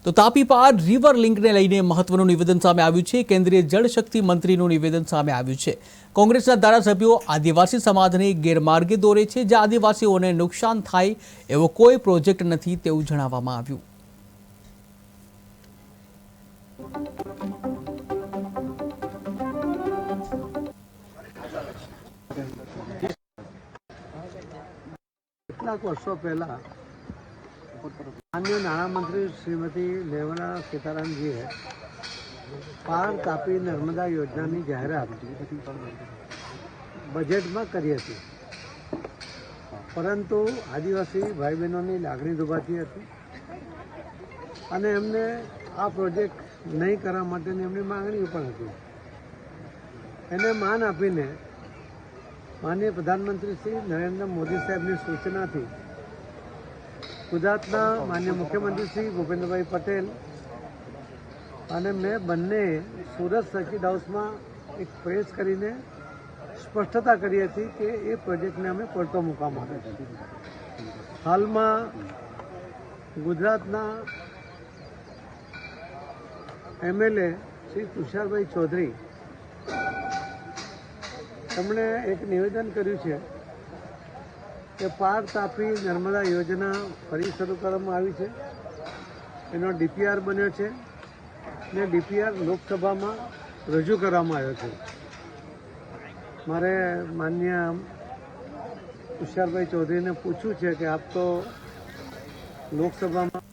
તો તાપી પાર રિવર લિંકને લઈને મહત્વનું નિવેદન સામે આવ્યું છે। કેન્દ્રીય જળશક્તિ મંત્રીનું નિવેદન સામે આવ્યું છે। કોંગ્રેસના ધારાસભ્યો આદિવાસી સમાજને ગેરમાર્ગે દોરે છે, જે આદિવાસીઓને નુકસાન થાય એવો કોઈ પ્રોજેક્ટ નથી તેવું જણાવવામાં આવ્યું। કેટલાક વર્ષો પહેલા માનनीय નાણામંત્રી શ્રીમતી निर्मला सीतारामजीએ પાર તાપી નર્મદા યોજનાની જાહેરાત બજેટમાં કરી હતી, પરંતુ આદિવાસી ભાઈ બહેનોની લાગણી દુભાતી હતી અને એમને આ પ્રોજેક્ટ નહીં કરવા માટેની એમની માંગણીઓ પણ હતી। એને માન આપીને માનનીય પ્રધાનમંત્રી શ્રી નરેન્દ્ર મોદી સાહેબની સૂચનાથી ગુજરાતના માનનીય મુખ્યમંત્રી શ્રી ભૂપેન્દ્રભાઈ પટેલ અને મેં બંને સુરત સર્કિટ હાઉસમાં એક પ્રેસ કરીને સ્પષ્ટતા કરી હતી કે એ પ્રોજેક્ટને અમે પડતો મૂકવા માંગીએ છીએ। હાલમાં ગુજરાતના MLA શ્રી તુષારભાઈ ચૌધરી તેમણે એક નિવેદન કર્યું છે કે પાર તાપી નર્મદા યોજના ફરી શરૂ કરવામાં આવી છે, એનો DPR બન્યો છે ને DPR લોકસભામાં રજૂ કરવામાં આવ્યો છે। મારે માનનીય તુષારભાઈ ચૌધરીને પૂછવું છે કે આપ તો લોકસભામાં